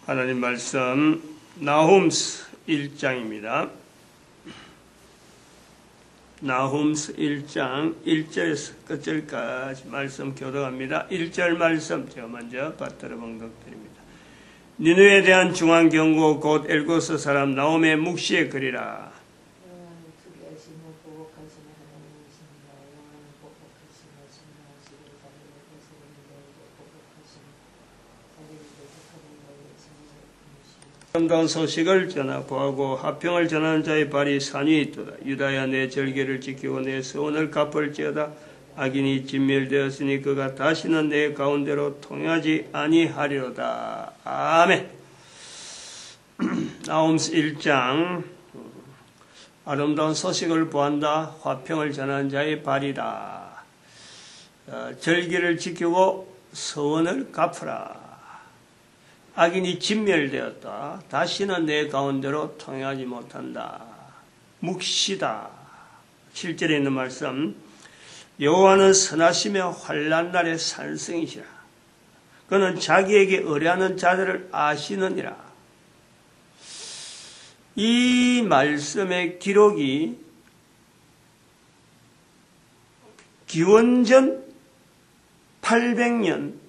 하나님 말씀 나훔스 1장입니다. 나훔스 1장 1절에서 끝절까지 말씀 교독합니다. 1절 말씀 제가 먼저 받들어 봉독드립니다. 니느웨에 대한 중앙 경고 곧 엘고스 사람 나홈의 묵시의 글이라. 아름다운 소식을 전하 보하고 화평을 전하는 자의 발이 산 위에 있도다. 유다야 내 절개를 지키고 내 서원을 갚을지어다. 악인이 진멸되었으니 그가 다시는 내 가운데로 통하지 아니하리로다. 아멘. 나훔스 1장 아름다운 소식을 보한다. 화평을 전하는 자의 발이다. 절개를 지키고 서원을 갚으라. 악인이 진멸되었다. 다시는 내 가운데로 통행하지 못한다. 묵시다. 7절에 있는 말씀. 여호와는 선하시며 환난 날의 산성이시라. 그는 자기에게 의뢰하는 자들을 아시느니라. 이 말씀의 기록이 기원전 800년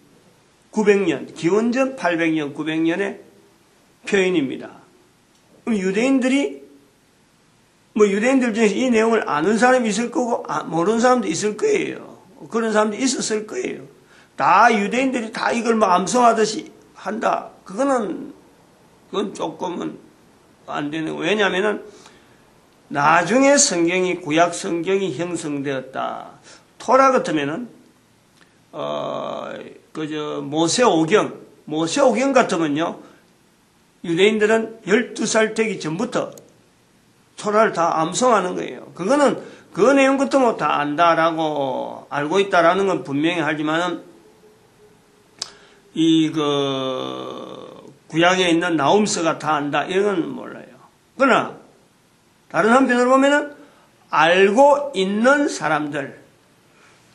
900년, 기원전 800년, 900년의 표현입니다. 유대인들 중에서 이 내용을 아는 사람이 있을 거고, 모르는 사람도 있을 거예요. 그런 사람도 있었을 거예요. 다 유대인들이 다 이걸 암송하듯이 한다. 그건 조금은 안 되는 거예요. 왜냐하면은, 나중에 구약 성경이 형성되었다. 토라 같으면은, 모세오경 같으면요, 유대인들은 12살 되기 전부터 토라를 다 암송하는 거예요. 그거는 그 내용 같으면 다 안다라고 알고 있다라는 건 분명히 하지만은, 구약에 있는 나훔스가 다 안다, 이런 건 몰라요. 그러나, 다른 한편으로 보면은, 알고 있는 사람들,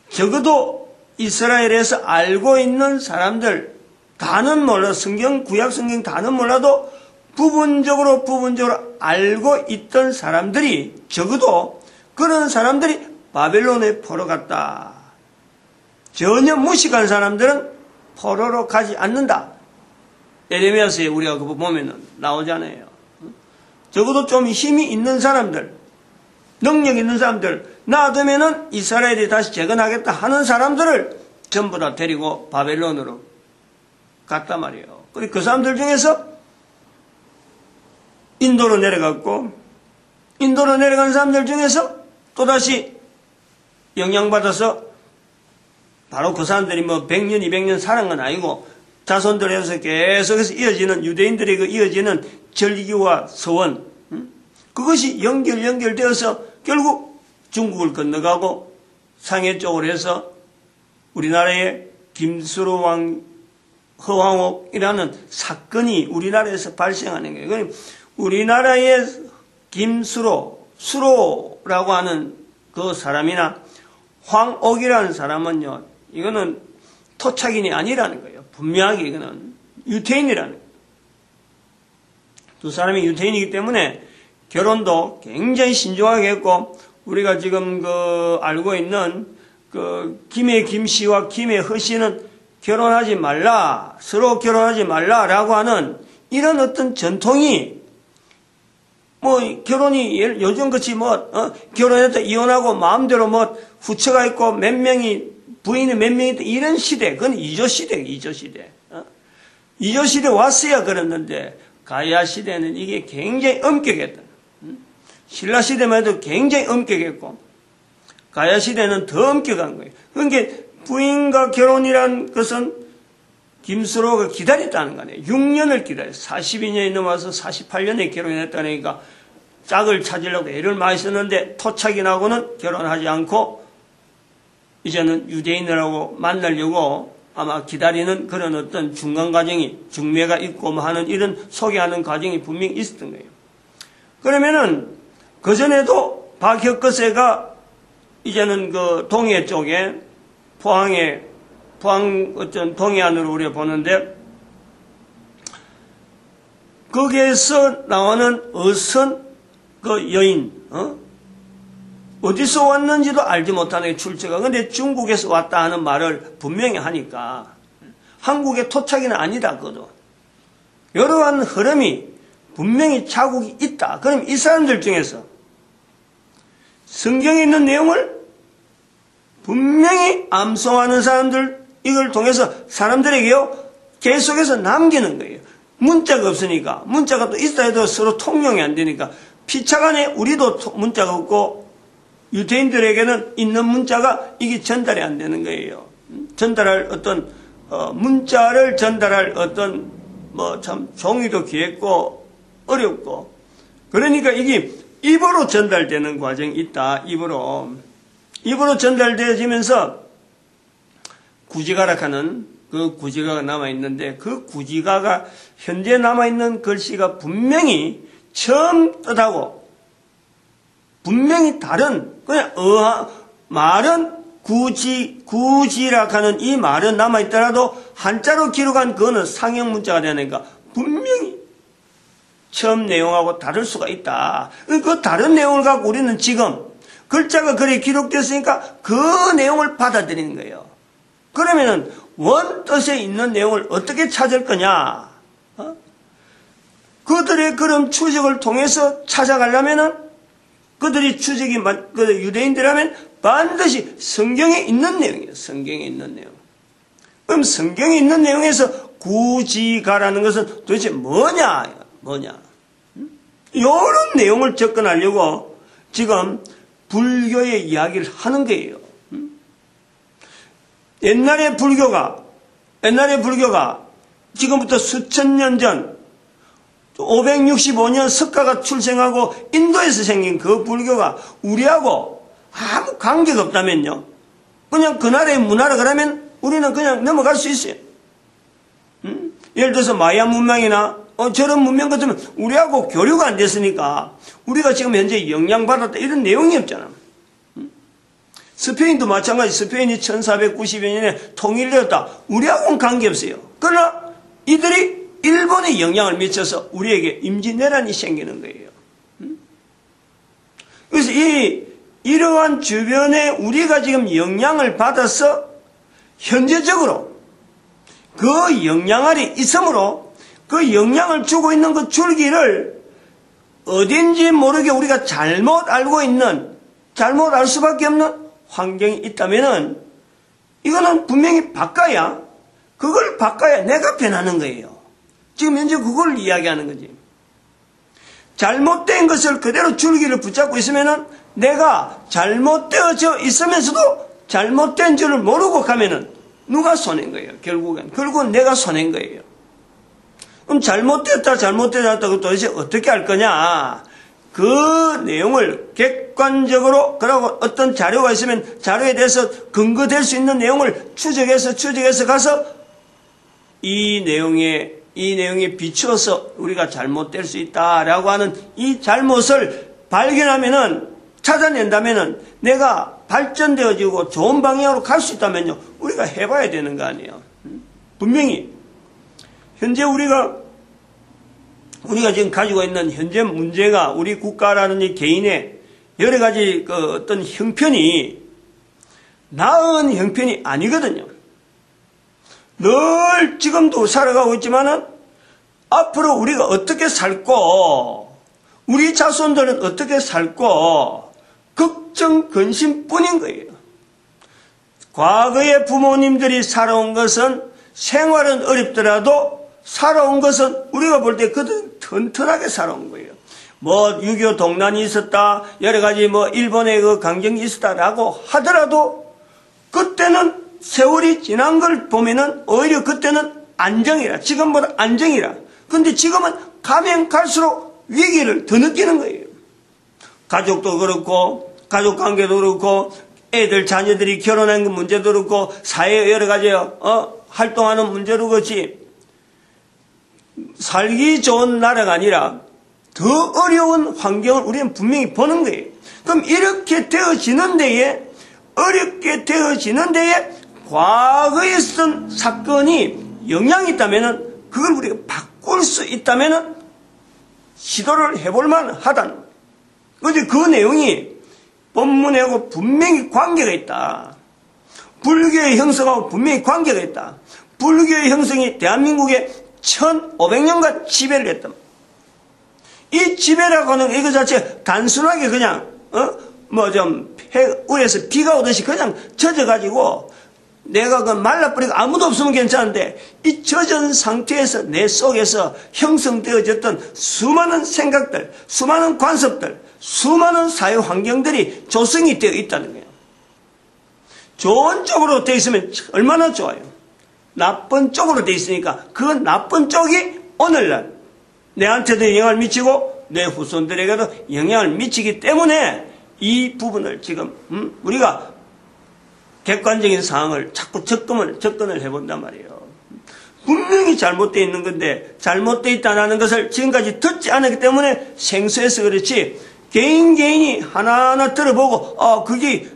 적어도 이스라엘에서 알고 있는 사람들, 다는 몰라, 구약 성경 다는 몰라도 부분적으로 알고 있던 사람들이, 적어도 그런 사람들이 바벨론에 포로 갔다. 전혀 무식한 사람들은 포로로 가지 않는다. 에레미야서에 우리가 그거 보면은 나오잖아요. 적어도 좀 힘이 있는 사람들, 능력 있는 사람들, 놔두면은 이스라엘이 다시 재건하겠다 하는 사람들을 전부 다 데리고 바벨론으로 갔단 말이에요. 그리고 그 사람들 중에서 인도로 내려갔고, 인도로 내려간 사람들 중에서 또다시 영향받아서 바로 그 사람들이 100년, 200년 사는 건 아니고 자손들에서 계속해서 이어지는, 유대인들에게 이어지는 절기와 서원, 그것이 연결되어서 결국 중국을 건너가고 상해 쪽으로 해서 우리나라의 김수로 왕 허황옥이라는 사건이 우리나라에서 발생하는 거예요. 우리나라의 수로라고 하는 그 사람이나 황옥이라는 사람은요, 이거는 토착인이 아니라는 거예요. 분명하게 이거는 유태인이라는 거예요. 두 사람이 유태인이기 때문에 결혼도 굉장히 신중하게 했고, 우리가 지금 알고 있는 김의 김씨와 김의 허씨는 결혼하지 말라, 서로 결혼하지 말라라고 하는 이런 어떤 전통이, 결혼이 요즘같이 결혼했다 이혼하고 마음대로 후처가 있고 부인이 몇 명이 있다 이런 시대, 그건 이조 시대. 이조 시대 왔어야 그랬는데, 가야 시대는 이게 굉장히 엄격했다. 신라 시대만 해도 굉장히 엄격했고, 가야 시대는 더 엄격한 거예요. 그러니까 부인과 결혼이란 것은 김수로가 기다렸다는 거 아니에요. 6년을 기다렸어요. 42년이 넘어서 48년에 결혼했다니까 짝을 찾으려고 애를 많이 썼는데 토착인하고는 결혼하지 않고 이제는 유대인들하고 만나려고 아마 기다리는 그런 어떤 중간 과정이, 중매가 있고 하는 이런 소개하는 과정이 분명히 있었던 거예요. 그러면은 그전에도 박혁거세가 이제는 동해 쪽에 포항 어떤 동해안으로 우리가 보는데 거기에서 나오는 어선 그 여인, 어디서 왔는지도 알지 못하는 출처가. 근데 중국에서 왔다 하는 말을 분명히 하니까 한국의 토착이는 아니다, 그도. 이러한 흐름이 분명히 자국이 있다. 그럼 이 사람들 중에서 성경에 있는 내용을 분명히 암송하는 사람들, 이걸 통해서 사람들에게요, 계속해서 남기는 거예요. 문자가 없으니까, 문자가 또 있다 해도 서로 통용이 안 되니까, 피차간에 우리도 문자가 없고, 유대인들에게는 있는 문자가 이게 전달이 안 되는 거예요. 전달할 어떤, 문자를 전달할 어떤, 참, 종이도 귀했고, 어렵고, 그러니까 이게 입으로 전달되는 과정이 있다, 입으로 전달되어지면서, 구지가락하는 그 구지가가 남아있는데, 그 구지가가 현재 남아있는 글씨가 분명히 처음 뜻하고 분명히 다른, 그냥 말은 구지락하는 이 말은 남아있더라도 한자로 기록한 그거는 상형 문자가 되니까 분명히 처음 내용하고 다를 수가 있다. 그 다른 내용을 갖고 우리는 지금 글자가 그래 기록됐으니까 그 내용을 받아들이는 거예요. 그러면은 원뜻에 있는 내용을 어떻게 찾을 거냐? 그들의 그런 추적을 통해서 찾아가려면은 그들이 추적이 유대인들이라면 반드시 성경에 있는 내용이에요. 성경에 있는 내용. 그럼 성경에 있는 내용에서 구지가라는 것은 도대체 뭐냐? 이런 내용을 접근하려고 지금 불교의 이야기를 하는 거예요. 옛날에 불교가 지금부터 수천 년 전 565년 석가가 출생하고 인도에서 생긴 그 불교가 우리하고 아무 관계가 없다면요. 그냥 그 나라의 문화라 그러면 우리는 그냥 넘어갈 수 있어요. 예를 들어서 마야 문명이나 저런 문명 같으면 우리하고 교류가 안 됐으니까 우리가 지금 현재 영향받았다 이런 내용이 없잖아. 스페인도 마찬가지. 스페인이 1490여 년에 통일되었다. 우리하고는 관계없어요. 그러나 이들이 일본에 영향을 미쳐서 우리에게 임진왜란이 생기는 거예요. 그래서 이러한 주변에 우리가 지금 영향을 받아서 현재적으로 그 영향 아래 있으므로 그 영향을 주고 있는 그 줄기를 어딘지 모르게 우리가 잘못 알 수밖에 없는 환경이 있다면은 이거는 분명히 그걸 바꿔야 내가 변하는 거예요. 지금 현재 그걸 이야기하는 거지. 잘못된 것을 그대로 줄기를 붙잡고 있으면은 내가 잘못되어져 있으면서도 잘못된 줄을 모르고 가면은 누가 손해인 거예요. 결국은 내가 손해인 거예요. 그럼 잘못됐다 도대체 어떻게 할 거냐? 그 내용을 객관적으로, 그러고 어떤 자료가 있으면 자료에 대해서 근거될 수 있는 내용을 추적해서 가서 이 내용에 비추어서 우리가 잘못될 수 있다라고 하는 이 잘못을 찾아낸다면은 내가 발전되어지고 좋은 방향으로 갈 수 있다면요. 우리가 해봐야 되는 거 아니에요. 분명히 현재 우리가 지금 가지고 있는 현재 문제가 우리 국가라는 이 개인의 여러 가지 그 어떤 형편이 나은 형편이 아니거든요. 늘 지금도 살아가고 있지만은 앞으로 우리가 어떻게 살고 우리 자손들은 어떻게 살고 걱정 근심뿐인 거예요. 과거의 부모님들이 살아온 것은 생활은 어렵더라도 살아온 것은 우리가 볼 때 그들은 튼튼하게 살아온 거예요. 6.25 동란이 있었다, 여러 가지 일본의 그 강경이 있었다라고 하더라도 그때는 세월이 지난 걸 보면은 오히려 그때는 안정이라, 지금보다 안정이라. 근데 지금은 가면 갈수록 위기를 더 느끼는 거예요. 가족도 그렇고, 가족 관계도 그렇고, 애들, 자녀들이 결혼한 문제도 그렇고, 사회 여러 가지, 활동하는 문제도 그렇지. 살기 좋은 나라가 아니라 더 어려운 환경을 우리는 분명히 보는 거예요. 그럼 이렇게 되어지는 데에, 어렵게 되어지는 데에 과거에 있었던 사건이 영향이 있다면은 그걸 우리가 바꿀 수 있다면은 시도를 해볼만 하다는 거예요. 그런데 그 내용이 본문하고 분명히 관계가 있다. 불교의 형성하고 분명히 관계가 있다. 불교의 형성이 대한민국에 1500년간 지배를 했다. 이 지배라고 하는 이거 자체 단순하게 그냥 위에서 비가 오듯이 그냥 젖어가지고 내가 그 말라버리고 아무도 없으면 괜찮은데 이 젖은 상태에서 내 속에서 형성되어졌던 수많은 생각들, 수많은 관습들, 수많은 사회 환경들이 조성이 되어 있다는 거예요. 좋은 쪽으로 되어 있으면 얼마나 좋아요. 나쁜 쪽으로 되어 있으니까 그 나쁜 쪽이 오늘날 내한테도 영향을 미치고 내 후손들에게도 영향을 미치기 때문에 이 부분을 지금 우리가 객관적인 상황을 자꾸 접근을 해본단 말이에요. 분명히 잘못되어 있는 건데 잘못되어 있다는 것을 지금까지 듣지 않았기 때문에 생소해서 그렇지 개인이 하나하나 들어보고 그게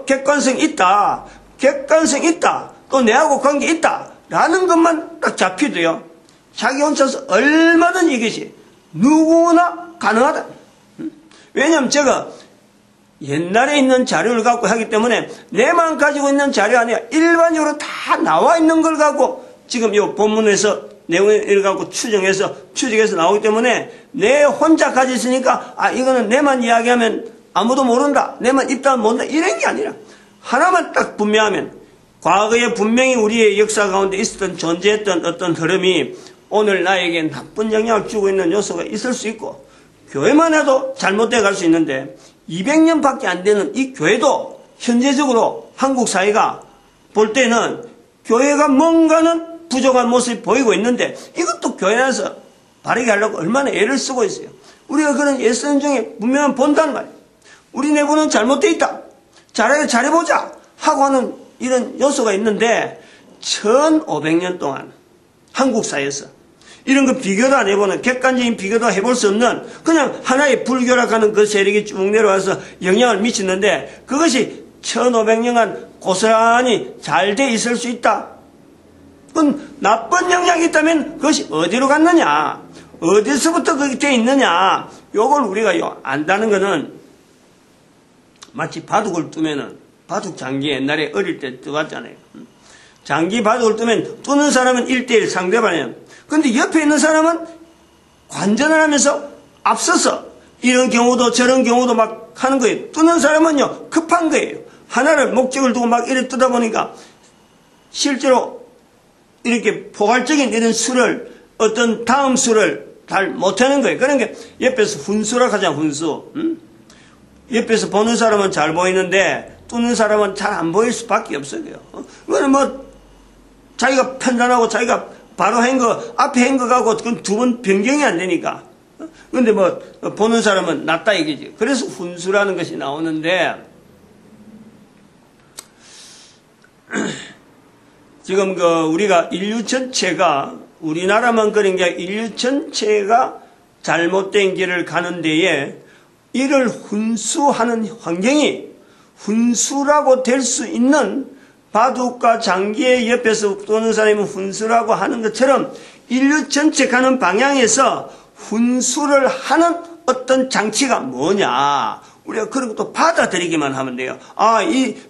객관성 있다. 또 내하고 관계 있다. 라는 것만 딱 잡히도요. 자기 혼자서 얼마든지 이것이 누구나 가능하다. 왜냐하면 제가 옛날에 있는 자료를 갖고 하기 때문에 내만 가지고 있는 자료 아니야. 일반적으로 다 나와 있는 걸 갖고 지금 이 본문에서 내용을 갖고 추정해서 나오기 때문에 내 혼자 가지고 있으니까 이거는 내만 이야기하면 아무도 모른다. 내만 입다면 모른다. 이런 게 아니라 하나만 딱 분명하면 과거에 분명히 우리의 역사 가운데 있었던 존재했던 어떤 흐름이 오늘 나에게 나쁜 영향을 주고 있는 요소가 있을 수 있고 교회만 해도 잘못돼 갈 수 있는데 200년밖에 안 되는 이 교회도 현재적으로 한국 사회가 볼 때는 교회가 뭔가는 부족한 모습이 보이고 있는데 이것도 교회 안에서 바르게 하려고 얼마나 애를 쓰고 있어요. 우리가 그런 애쓰는 중에 분명히 본다는 말이에요. 우리 내부는 잘못되어 있다. 잘해보자 하고 하는 이런 요소가 있는데 1500년 동안 한국 사회에서 이런 거 비교도 안 해보는 객관적인 비교도 해볼 수 없는 그냥 하나의 불교라고 그 세력이 쭉 내려와서 영향을 미치는데 그것이 1500년간 고스란히 잘 돼 있을 수 있다. 그건 나쁜 영향이 있다면 그것이 어디로 갔느냐, 어디서부터 그게 돼 있느냐, 요걸 우리가 안다는 거는 마치 바둑을 두면은 바둑 장기 옛날에 어릴 때 떠봤잖아요. 장기 바둑을 두면 두는 사람은 1대1 상대방이에요. 근데 옆에 있는 사람은 관전을 하면서 앞서서 이런 경우도 저런 경우도 막 하는 거예요. 뜨는 사람은요 급한 거예요. 하나를 목적을 두고 막 이렇게 뜨다 보니까 실제로 이렇게 포괄적인 이런 수를 어떤 다음 수를 잘 못하는 거예요. 그러니까 옆에서 훈수라고 하잖아. 훈수. 옆에서 보는 사람은 잘 보이는데 뜨는 사람은 잘 안 보일 수밖에 없어요. 그거는 뭐 자기가 판단하고 자기가 바로 한 거, 앞에 한 거 가고, 그건 두 번 변경이 안 되니까. 근데 뭐, 보는 사람은 낫다 이거지. 그래서 훈수라는 것이 나오는데, 지금 우리가 인류 전체가, 우리나라만 그런 게 인류 전체가 잘못된 길을 가는 데에, 이를 훈수하는 환경이, 훈수라고 될 수 있는 바둑과 장기의 옆에서 도는 사람이 훈수라고 하는 것처럼 인류 전체 가는 방향에서 훈수를 하는 어떤 장치가 뭐냐. 우리가 그런 것도 받아들이기만 하면 돼요.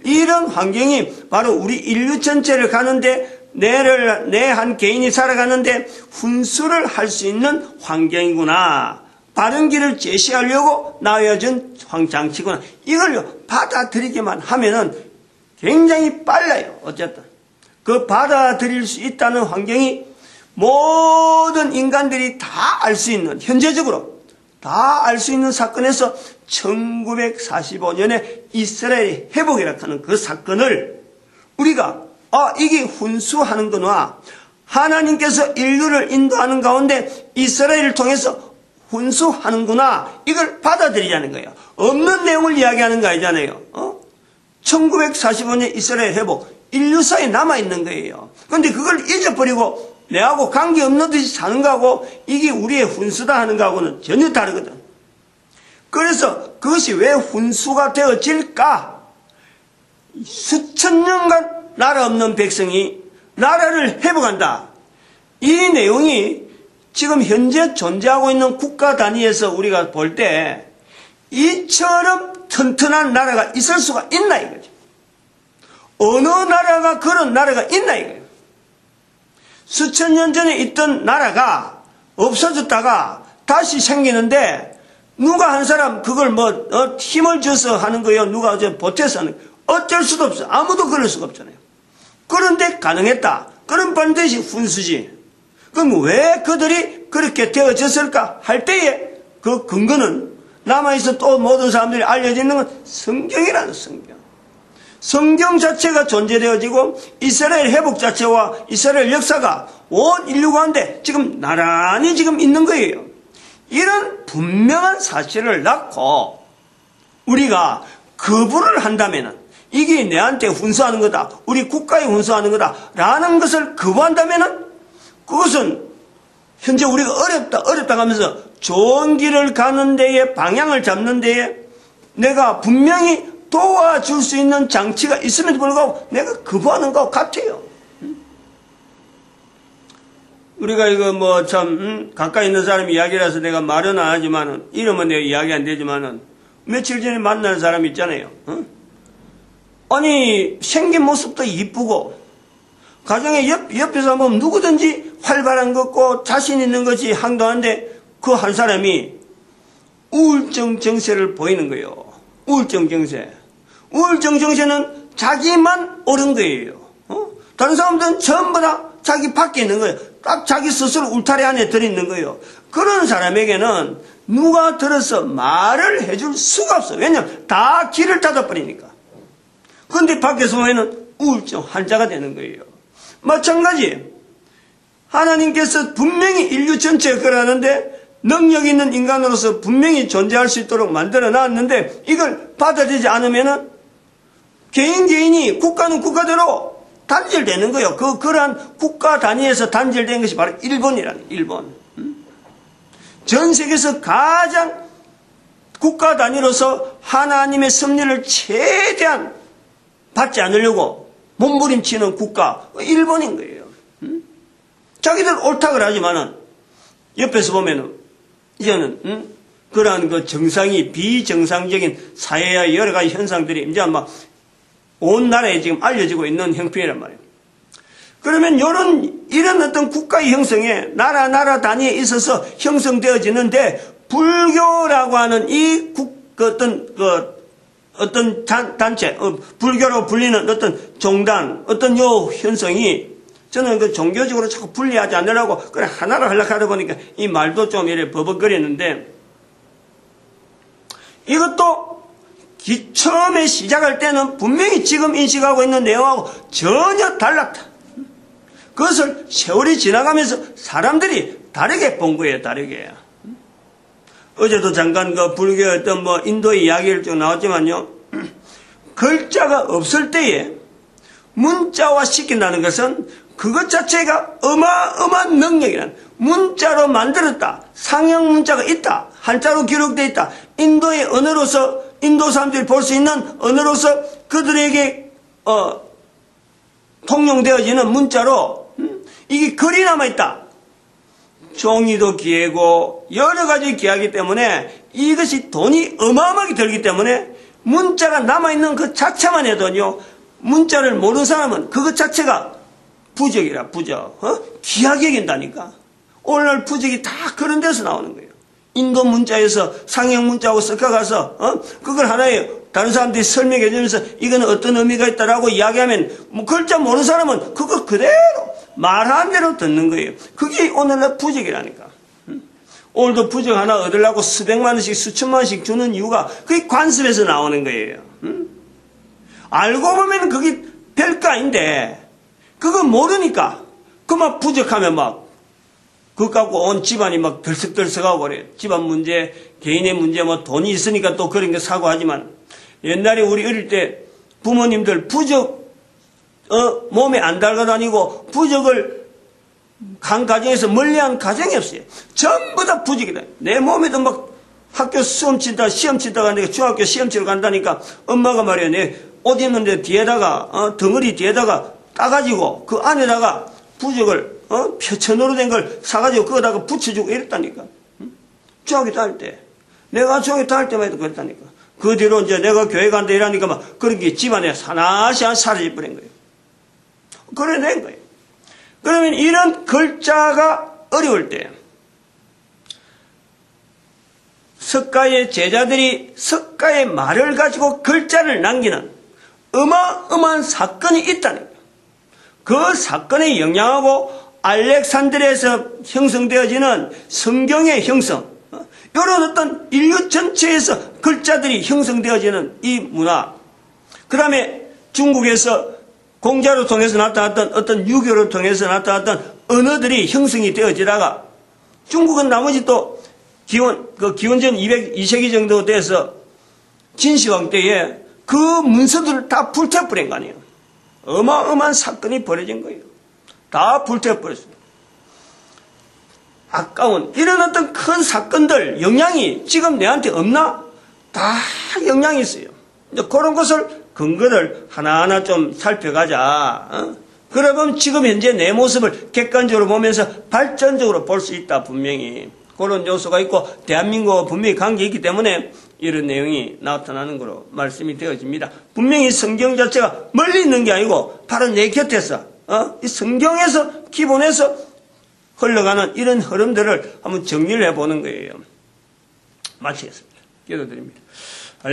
이런 환경이 바로 우리 인류 전체를 가는데 내 한 개인이 살아가는데 훈수를 할 수 있는 환경이구나. 바른 길을 제시하려고 나와준 장치구나. 이걸 받아들이기만 하면은 굉장히 빨라요. 어쨌든 그 받아들일 수 있다는 환경이 모든 인간들이 다 알 수 있는, 현재적으로 다 알 수 있는 사건에서 1945년에 이스라엘의 회복이라고 하는 그 사건을 우리가 이게 훈수하는구나. 하나님께서 인류를 인도하는 가운데 이스라엘을 통해서 훈수하는구나. 이걸 받아들이자는 거예요. 없는 내용을 이야기하는 거 아니잖아요. 1945년 이스라엘 회복, 인류사에 남아있는 거예요. 그런데 그걸 잊어버리고 내하고 관계없는 듯이 사는 거하고 이게 우리의 훈수다 하는 거하고는 전혀 다르거든. 그래서 그것이 왜 훈수가 되어질까? 수천 년간 나라 없는 백성이 나라를 회복한다. 이 내용이 지금 현재 존재하고 있는 국가 단위에서 우리가 볼 때 이처럼 튼튼한 나라가 있을 수가 있나 이거죠. 어느 나라가 그런 나라가 있나 이거예요. 수천 년 전에 있던 나라가 없어졌다가 다시 생기는데 누가 한 사람 그걸 힘을 줘서 하는 거예요. 누가 보태서 하는 거예요. 어쩔 수도 없어. 아무도 그럴 수가 없잖아요. 그런데 가능했다. 그럼 반드시 훈수지. 그럼 왜 그들이 그렇게 되어졌을까 할 때에 그 근거는 남아있어 또 모든 사람들이 알려지는 건 성경이라는 성경. 성경 자체가 존재되어지고 이스라엘 회복 자체와 이스라엘 역사가 온 인류 가운데 지금 나란히 지금 있는 거예요. 이런 분명한 사실을 낳고 우리가 거부를 한다면은 이게 내한테 훈수하는 거다. 우리 국가에 훈수하는 거다. 라는 것을 거부한다면은 그것은 현재 우리가 어렵다 하면서 좋은 길을 가는 데에 방향을 잡는 데에 내가 분명히 도와줄 수 있는 장치가 있음에도 불구하고 내가 거부하는 것 같아요. 우리가 이거 가까이 있는 사람 이야기라서 내가 말은 안 하지만은, 이름은 내가 이야기 안 되지만은, 며칠 전에 만나는 사람 있잖아요. 아니, 생긴 모습도 이쁘고, 가정에 옆에서 보면 누구든지 활발한 것 같고 자신 있는 것이 항도한데 그 한 사람이 우울증 증세를 보이는 거예요. 우울증 증세. 우울증 증세는 자기만 옳은 거예요. 다른 사람들은 전부 다 자기 밖에 있는 거예요. 딱 자기 스스로 울타리 안에 들어있는 거예요. 그런 사람에게는 누가 들어서 말을 해줄 수가 없어요. 왜냐하면 다 길을 닫아버리니까. 그런데 밖에서 보면 우울증 환자가 되는 거예요. 마찬가지 하나님께서 분명히 인류 전체에 그러는데 능력 있는 인간으로서 분명히 존재할 수 있도록 만들어 놨는데 이걸 받아들이지 않으면은 개인이 국가는 국가대로 단절되는 거예요. 그러한 국가 단위에서 단절된 것이 바로 일본이라는 일본. 전 세계에서 가장 국가 단위로서 하나님의 섭리를 최대한 받지 않으려고 몸부림치는 국가 일본인 거예요. 자기들 옳다고 하지만은 옆에서 보면은 이제는 그러한 그 정상이 비정상적인 사회의 여러 가지 현상들이 이제 막 온 나라에 지금 알려지고 있는 형편이란 말이에요. 그러면 이런 어떤 국가의 형성에 나라 단위에 있어서 형성되어지는데 불교라고 하는 이 어떤 단체, 불교로 불리는 어떤 종단, 어떤 요 현상이 저는 그 종교적으로 자꾸 분리하지 않으려고 그래 하나로 하려고 하다 보니까 이 말도 좀 이래 버벅거리는데 이것도 처음에 시작할 때는 분명히 지금 인식하고 있는 내용하고 전혀 달랐다. 그것을 세월이 지나가면서 사람들이 다르게 본 거예요, 다르게. 어제도 잠깐 그 불교의 어떤 인도의 이야기를 좀 나왔지만요. 글자가 없을 때에 문자화 시킨다는 것은 그것 자체가 어마어마한 능력이란 문자로 만들었다. 상형 문자가 있다. 한자로 기록되어 있다. 인도의 언어로서 인도 사람들이 볼 수 있는 언어로서 그들에게 통용되어지는 문자로 이게 글이 남아있다. 종이도 귀하고 여러 가지 귀하기 때문에 이것이 돈이 어마어마하게 들기 때문에 문자가 남아있는 그 자체만 해도요. 문자를 모르는 사람은 그것 자체가 부적이라 부적. 귀하게 여긴다니까. 오늘날 부적이 다 그런 데서 나오는 거예요. 인도 문자에서 상형 문자하고 섞어가서 그걸 하나의 다른 사람들이 설명해 주면서 이거는 어떤 의미가 있다라고 이야기하면 글자 모르는 사람은 그거 그대로 말하는 대로 듣는 거예요. 그게 오늘날 부적이라니까. 오늘도 부적 하나 얻으려고 수백만 원씩 수천만 원씩 주는 이유가 그게 관습에서 나오는 거예요. 알고 보면 그게 별거 아닌데 그거 모르니까 그만 부적하면 막 그거 갖고 온 집안이 막 들썩들썩하고 그래요. 집안 문제, 개인의 문제, 돈이 있으니까 또 그런 거 사고 하지만 옛날에 우리 어릴 때 부모님들 부적 몸에 안 달고 다니고 부적을 간 가정에서 멀리한 가정이 없어요. 전부 다 부적이다. 내 몸에도 막 학교 시험 치다가 내가 중학교 시험 치러 간다니까 엄마가 말이야. 내 옷 입는데 뒤에다가 덩어리 뒤에다가 따가지고 그 안에다가 부적을 표천으로 된 걸 사가지고 그거다가 붙여주고 이랬다니까. 중학교 다닐 때. 내가 중학교 다닐 때만 해도 그랬다니까. 그 뒤로 이제 내가 교회 간다 이러니까 막 그런 게 집안에 하나씩 사라져 버린 거예요. 그래 낸 거예요. 그러면 이런 글자가 어려울 때, 석가의 제자들이 석가의 말을 가지고 글자를 남기는 어마어마한 사건이 있다는 거예요. 그 사건의 영향하고 알렉산드리아에서 형성되어지는 성경의 형성, 이런 어떤 인류 전체에서 글자들이 형성되어지는 이 문화, 그 다음에 중국에서 공자로 통해서 나타났던 어떤 유교를 통해서 나타났던 언어들이 형성이 되어지다가 중국은 나머지 또 기원전 202세기 정도 돼서 진시황 때에 그 문서들을 다 불태워버린 거 아니에요. 어마어마한 사건이 벌어진 거예요. 다 불태워버렸어요. 아까운 이런 어떤 큰 사건들 영향이 지금 내한테 없나? 다 영향이 있어요. 이제 그런 것을 근거를 하나하나 좀 살펴가자. 그러면 지금 현재 내 모습을 객관적으로 보면서 발전적으로 볼 수 있다. 분명히 그런 요소가 있고 대한민국과 분명히 관계가 있기 때문에 이런 내용이 나타나는 거로 말씀이 되어집니다. 분명히 성경 자체가 멀리 있는 게 아니고 바로 내 곁에서 이 성경에서 기본에서 흘러가는 이런 흐름들을 한번 정리를 해보는 거예요. 마치겠습니다. 기도드립니다.